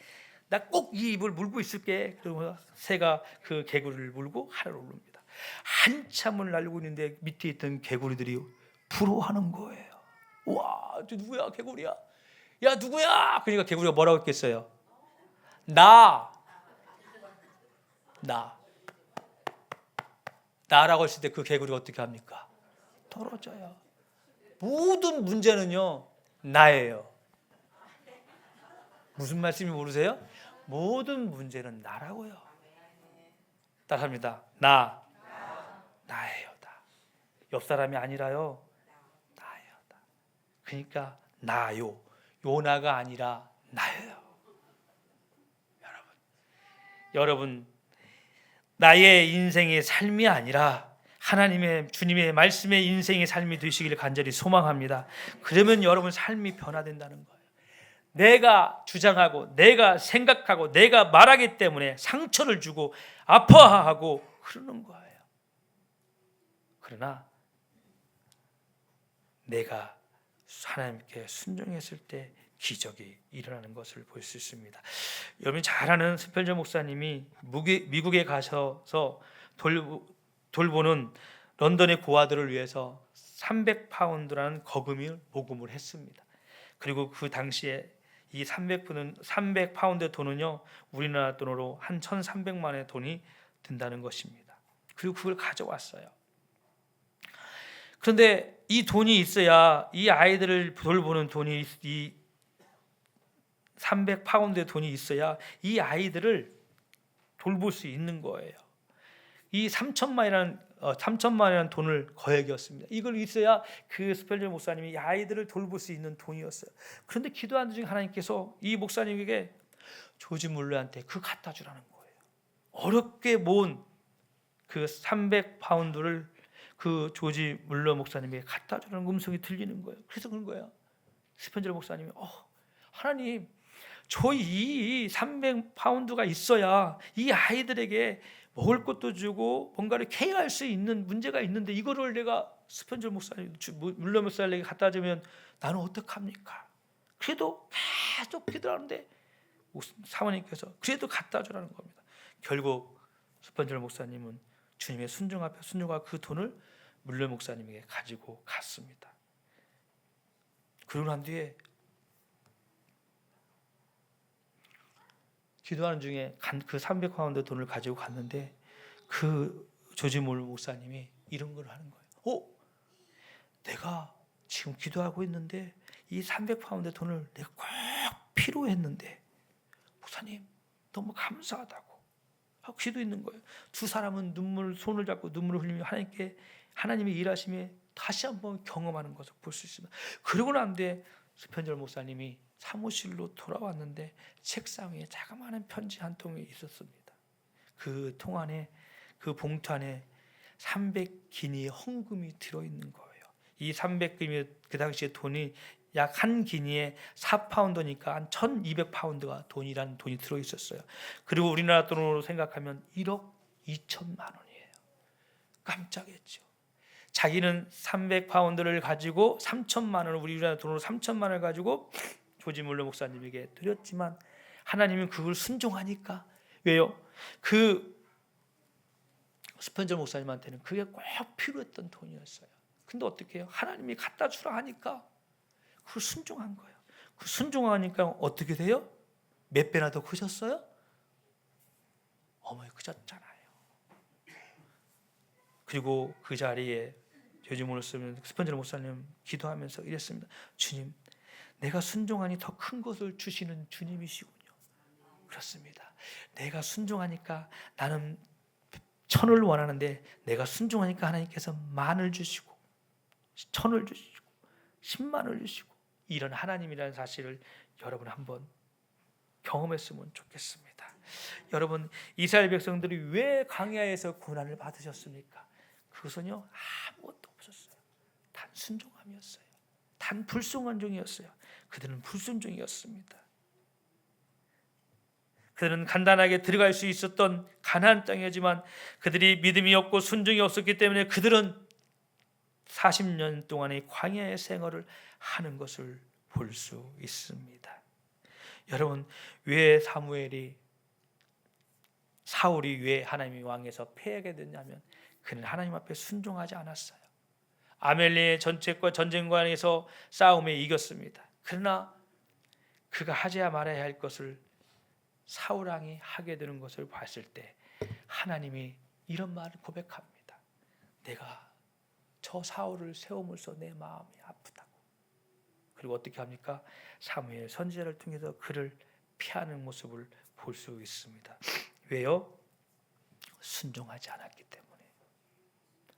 나 꼭 이 입을 물고 있을게. 그러면서 새가 그 개구리를 물고 하늘을 오릅니다. 한참을 날고 있는데 밑에 있던 개구리들이 부러워하는 거예요. 와, 저 누구야? 개구리야. 야 누구야? 그러니까 개구리가 뭐라고 했겠어요? 나라고 했을 때 그 개구리가 어떻게 합니까? 떨어져요. 모든 문제는요 나예요. 무슨 말씀이 모르세요? 모든 문제는 나라고요. 따라합니다. 나예요. 옆 사람이 아니라요, 나예요. 그러니까 나요. 요나가 아니라 나예요. 여러분, 나의 인생의 삶이 아니라 하나님의 주님의 말씀의 인생의 삶이 되시기를 간절히 소망합니다. 그러면 여러분 삶이 변화된다는 거예요. 내가 주장하고 내가 생각하고 내가 말하기 때문에 상처를 주고 아파하고 그러는 거예요. 그러나 내가 하나님께 순종했을 때 기적이 일어나는 것을 볼 수 있습니다. 여러분이 잘 아는 스펠저 목사님이 미국에 가셔서 돌보는 런던의 고아들을 위해서 300파운드라는 거금을 모금을 했습니다. 그리고 그 당시에 이 300파운드의 돈은요, 우리나라 돈으로 한 1,300만 원의 돈이 든다는 것입니다. 그리고 그걸 가져왔어요. 그런데 이 돈이 있어야, 이 아이들을 돌보는 돈이, 이 300파운드의 돈이 있어야 이 아이들을 돌볼 수 있는 거예요. 이 3천만 원이라는 돈을 거액이었습니다. 이걸 있어야 그 스펠저 목사님이 이 아이들을 돌볼 수 있는 돈이었어요. 그런데 기도하는 중에 하나님께서 이 목사님에게 조지 물러한테 그거 갖다 주라는 거예요. 어렵게 모은 그 300파운드를 그 조지 물러 목사님에게 갖다 주라는 음성이 들리는 거예요. 그래서 그런 거예요. 스펠저 목사님이 하나님, 저희 이 300파운드가 있어야 이 아이들에게 먹을 것도 주고 뭔가를 케어할 수 있는 문제가 있는데 이거를 내가 스펠저 목사님, 물러 목사님에게 갖다 주면 나는 어떡합니까? 그래도 계속 기도하는데 사모님께서 그래도 갖다 주라는 겁니다. 결국 스펠저 목사님은 주님의 순종 앞에 순종하고 그 돈을 물러 목사님에게 가지고 갔습니다. 그러고 난 뒤에 기도하는 중에 그 300파운드 돈을 가지고 갔는데 그 조지 물러 목사님이 이런 걸 하는 거예요. 내가 지금 기도하고 있는데 이 300파운드 돈을 내가 꼭 필요했는데 목사님 너무 감사하다고 하고 기도 있는 거예요. 두 사람은 손을 잡고 눈물을 흘리며 하나님의 일하심에 다시 한번 경험하는 것을 볼 수 있습니다. 그러고 난 뒤에 스펜저 목사님이 사무실로 돌아왔는데 책상 위에 자그마한 편지 한 통이 있었습니다. 그 통 안에, 그 봉투 안에 300기니의 헌금이 들어있는 거예요. 이 300기니, 그 당시에 돈이 약 한 기니에 4파운드니까 한 1200파운드가 돈이라는 돈이 들어있었어요. 그리고 우리나라 돈으로 생각하면 1억 2천만 원이에요. 깜짝이었죠. 자기는 300파운드를 가지고 3천만 원을, 우리나라 돈으로 3천만 원을 가지고 조지 물러 목사님에게 드렸지만 하나님은 그걸 순종하니까, 왜요? 그 스펜저 목사님한테는 그게 꼭 필요했던 돈이었어요. 근데 어떻게 해요? 하나님이 갖다 주라 하니까 그걸 순종한 거예요. 그 순종하니까 어떻게 돼요? 몇 배나 더 크셨어요? 어머니 크셨잖아요. 그리고 그 자리에 조지 물러 스펜저 목사님 기도하면서 이랬습니다. 주님, 내가 순종하니 더 큰 것을 주시는 주님이시군요. 그렇습니다. 내가 순종하니까 나는 1,000을 원하는데 내가 순종하니까 하나님께서 10,000을 주시고 1,000을 주시고 100,000을 주시고, 이런 하나님이라는 사실을 여러분 한번 경험했으면 좋겠습니다. 여러분, 이스라엘 백성들이 왜 광야에서 고난을 받으셨습니까? 그것은요, 아무것도 없었어요. 단 순종함이었어요. 단 불순한 종이었어요. 그들은 불순종이었습니다. 그들은 간단하게 들어갈 수 있었던 가나안 땅이었지만 그들이 믿음이 없고 순종이 없었기 때문에 그들은 40년 동안의 광야의 생활을 하는 것을 볼 수 있습니다. 여러분, 왜 사울이 왜 하나님의 왕에서 패하게 됐냐면 그는 하나님 앞에 순종하지 않았어요. 아멜리의 전쟁관에서 싸움에 이겼습니다. 그러나 그가 하지 말아야 할 것을 사울 왕이 하게 되는 것을 봤을 때 하나님이 이런 말을 고백합니다. 내가 저 사울을 세움으로써 내 마음이 아프다고. 그리고 어떻게 합니까? 사무엘 선지자를 통해서 그를 피하는 모습을 볼 수 있습니다. 왜요? 순종하지 않았기 때문에.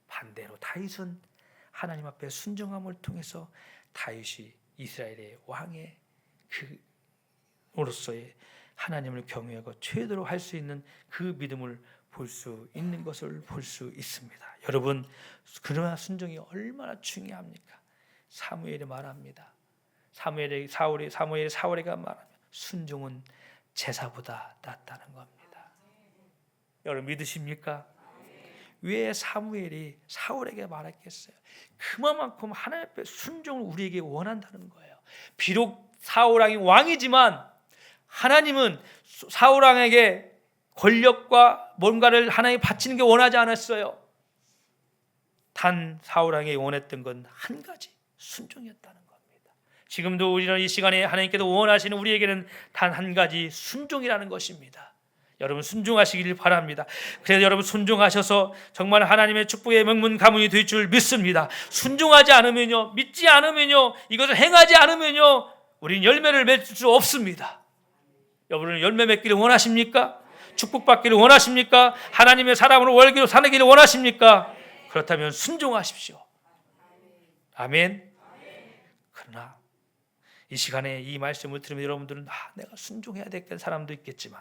반대로 다윗은 하나님 앞에 순종함을 통해서 다윗이 이스라엘의 왕의 그로서의 하나님을 경외하고 최대로 할 수 있는 그 믿음을 볼 수 있는 것을 볼 수 있습니다. 여러분, 그러나 순종이 얼마나 중요합니까? 사무엘이 말합니다. 사무엘가 말하면 순종은 제사보다 낫다는 겁니다. 여러분 믿으십니까? 왜 사무엘이 사울에게 말했겠어요? 그만큼 하나님 앞에 순종을 우리에게 원한다는 거예요. 비록 사울왕이 왕이지만 하나님은 사울왕에게 권력과 뭔가를 하나님께 바치는 게 원하지 않았어요. 단 사울왕이 원했던 건 한 가지, 순종이었다는 겁니다. 지금도 우리는 이 시간에 하나님께서 원하시는 우리에게는 단 한 가지, 순종이라는 것입니다. 여러분 순종하시길 바랍니다. 그래서 여러분 순종하셔서 정말 하나님의 축복의 명문 가문이 될 줄 믿습니다. 순종하지 않으면요, 믿지 않으면요, 이것을 행하지 않으면요, 우리는 열매를 맺을 수 없습니다. 여러분은 열매 맺기를 원하십니까? 축복받기를 원하십니까? 하나님의 사람으로 월기로 사기를 원하십니까? 그렇다면 순종하십시오. 아멘. 그러나 이 시간에 이 말씀을 들으면 여러분들은 내가 순종해야 될 사람도 있겠지만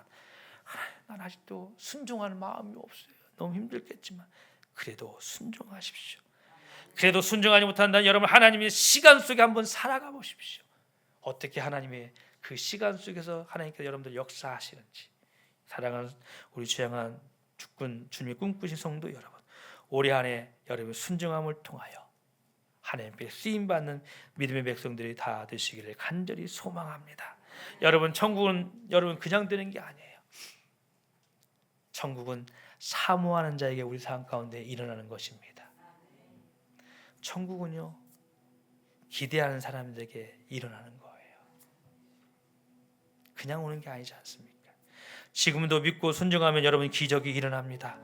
난 아직도 순종하는 마음이 없어요. 너무 힘들겠지만 그래도 순종하십시오. 그래도 순종하지 못한다면 여러분 하나님의 시간 속에 한번 살아가 보십시오. 어떻게 하나님의 그 시간 속에서 하나님께서 여러분들 역사하시는지. 사랑하는 우리 주양한 주님이 꿈꾸신 성도 여러분, 올해 안에 여러분의 순종함을 통하여 하나님께 쓰임받는 믿음의 백성들이 다 되시기를 간절히 소망합니다. 여러분 천국은 여러분 그냥 되는 게 아니에요. 천국은 사모하는 자에게 우리 삶 가운데 일어나는 것입니다. 천국은요, 기대하는 사람들에게 일어나는 거예요. 그냥 오는 게 아니지 않습니까? 지금도 믿고 순종하면 여러분 기적이 일어납니다.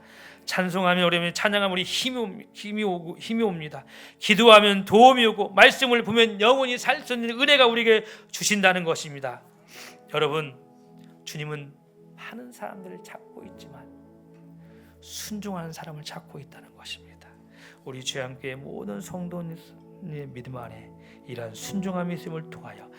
찬송하면 여러분 찬양하면 우리 힘이 옵니다. 기도하면 도움이 오고 말씀을 보면 영원히 살 수 있는 은혜가 우리에게 주신다는 것입니다. 여러분 주님은 많은 사람들을 찾고 있지만 순종하는 사람을 찾고 있다는 것입니다. 우리 주양교회 모든 성도님의 믿음 안에 이러한 순종함이 있음을 통하여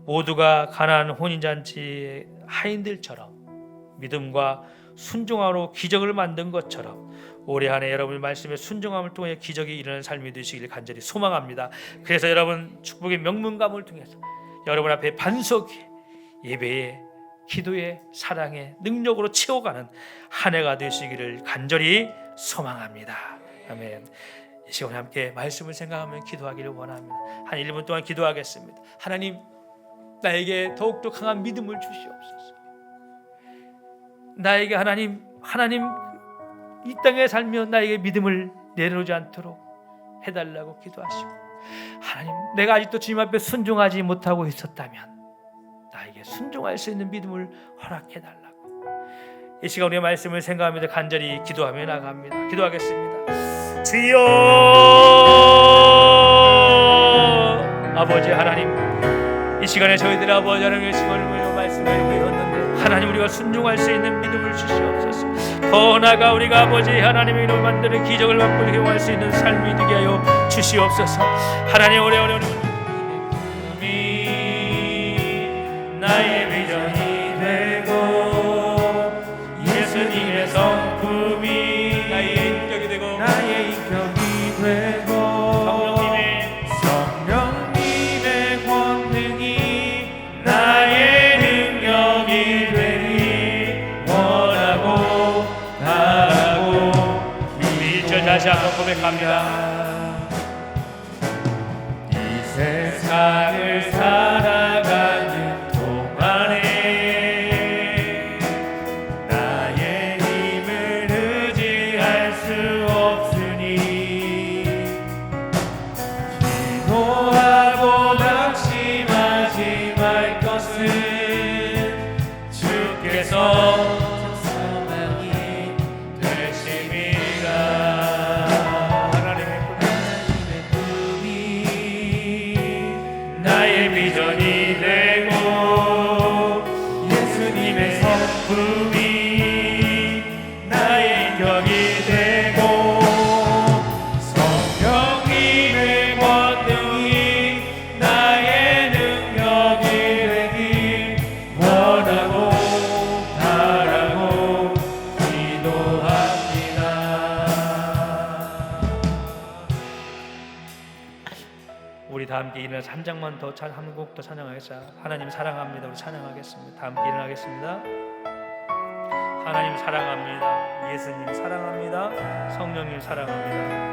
모두가 가나안 혼인잔치의 하인들처럼 믿음과 순종함으로 기적을 만든 것처럼 올해 한 해 여러분의 말씀에 순종함을 통해 기적이 일어나는 삶이 되시길 간절히 소망합니다. 그래서 여러분 축복의 명문감을 통해서 여러분 앞에 반석에 예배에 기도에 사랑에 능력으로 채워가는 한 해가 되시기를 간절히 소망합니다. 아멘. 이 시간에 함께 말씀을 생각하며 기도하기를 원합니다. 한 1분 동안 기도하겠습니다. 하나님, 나에게 더욱더 강한 믿음을 주시옵소서. 나에게 하나님 이 땅에 살며 나에게 믿음을 내려놓지 않도록 해달라고 기도하시고, 하나님, 내가 아직도 주님 앞에 순종하지 못하고 있었다면 나에게 순종할 수 있는 믿음을 허락해달라고 이 시간 우리의 말씀을 생각하면서 간절히 기도하며 나갑니다. 기도하겠습니다. 주여, 아버지 하나님, 이 시간에 저희들 아버지 하나님의 시간을 위해 말씀을 외웠는데 하나님, 우리가 순종할 수 있는 믿음을 주시옵소서. 더 나아가 우리가 아버지 하나님의 이름을 만드는 기적을 맛보게 행할 수 있는 삶이 되게 하여 주시옵소서. 하나님, 오래오래 나의 비전이 되고 예수님의 성품이 나의 인격이 되고 성령님의 권능이 나의 능력이 되니 원하고 바라고 믿죠. 다시 한번 고백합니다. 이 세상을 살아가는 나의 힘을 의지할 수 없으니 기도하고 낙심하지 말 것은 주께서 소망이 되심이라. 하나님의 꿈이 나의 비전이 되고 예수님의 성품이 나의 인격이 되고 성령님의 권능이 나의 능력이 되길 원하고 바라고 기도합니다. 우리 다 함께 일어나서 한 장만 더 한 곡 더 찬양하겠습니다. 하나님 사랑합니다. 우리 찬양하겠습니다. 다 함께 일어나겠습니다. 하나님 사랑합니다. 예수님 사랑합니다. 성령님 사랑합니다.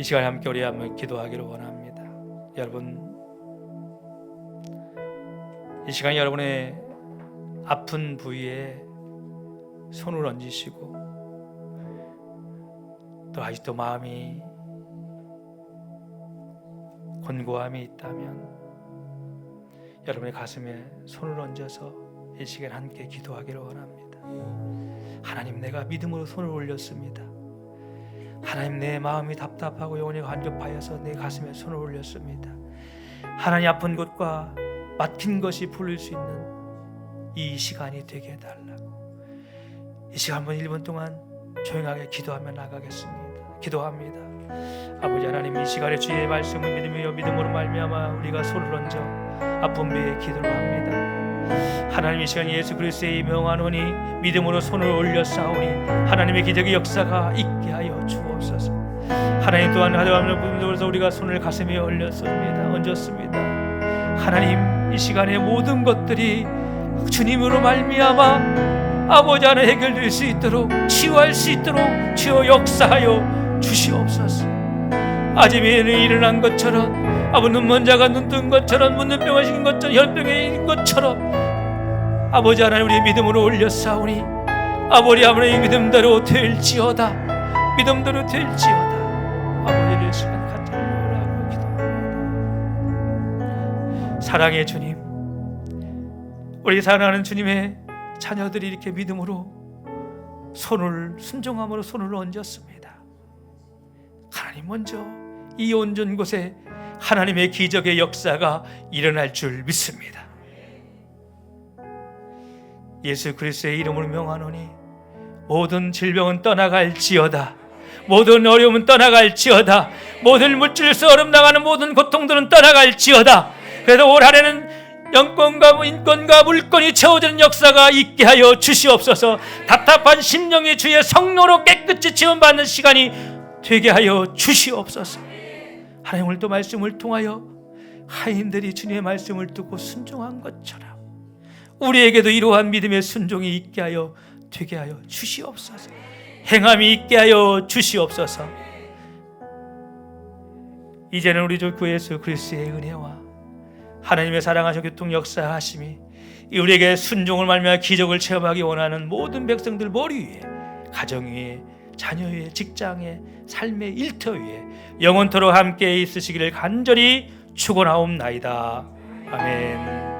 이 시간에 함께 우리 한번 기도하기를 원합니다. 여러분, 이 시간 여러분의 아픈 부위에 손을 얹으시고 또 아직도 마음이 곤고함이 있다면 여러분의 가슴에 손을 얹어서 이 시간 함께 기도하기를 원합니다. 하나님, 내가 믿음으로 손을 올렸습니다. 하나님, 내 마음이 답답하고 영혼이 간접하여서 내 가슴에 손을 올렸습니다. 하나님, 아픈 곳과 막힌 것이 풀릴 수 있는 이 시간이 되게 해달라고. 이 시간 한번 1분 동안 조용하게 기도하며 나가겠습니다. 기도합니다. 아버지 하나님, 이 시간에 주의 말씀을 믿음으로 말미암아 우리가 손을 얹어 아픈 배에 기도를 합니다. 하나님, 이 시간 예수 그리스도의 명하노니 믿음으로 손을 올렸사오니 하나님의 기적의 역사가 있게 하여 주옵소서. 하나님, 또한 하나님의 분들로서 우리가 손을 가슴에 얹었습니다. 하나님, 이 시간의 모든 것들이 주님으로 말미암아 아버지 안에 해결될 수 있도록, 치유할 수 있도록 주여 역사하여 주시옵소서. 아침에는 일어난 것처럼, 아버지 눈먼 자가 눈 뜬 것처럼, 묻는 병을 시킨 것처럼, 혈병인 것처럼 아버지 하나님, 우리의 믿음으로 올렸사오니 아버지 하나님의 믿음대로 될지어다, 믿음대로 될지어다. 아버지를 시간 갖지 오라고 기도합니다. 사랑의 주님, 우리 사랑하는 주님의 자녀들이 이렇게 믿음으로 손을, 순종함으로 손을 얹었습니다. 하나님, 먼저 이 온전 곳에 하나님의 기적의 역사가 일어날 줄 믿습니다. 예수 그리스도의 이름으로 명하노니 모든 질병은 떠나갈지어다, 모든 어려움은 떠나갈지어다, 모든 물질에서 어름당하는 모든 고통들은 떠나갈지어다. 그래서 올 한해는 영권과 인권과 물권이 채워지는 역사가 있게 하여 주시옵소서. 답답한 심령이 주의 성령으로 깨끗이 지원받는 시간이 되게 하여 주시옵소서. 하나님, 오늘도 말씀을 통하여 하인들이 주님의 말씀을 듣고 순종한 것처럼 우리에게도 이러한 믿음의 순종이 있게 하여 되게 하여 주시옵소서. 행함이 있게 하여 주시옵소서. 이제는 우리 주 예수 그리스도의 은혜와 하나님의 사랑하신 교통 역사하심이 우리에게 순종을 말미암아 기적을 체험하기 원하는 모든 백성들 머리 위에, 가정 위에, 자녀 위에, 직장에, 삶의 일터 위에 영원토록 함께 있으시기를 간절히 축원하옵나이다. 아멘.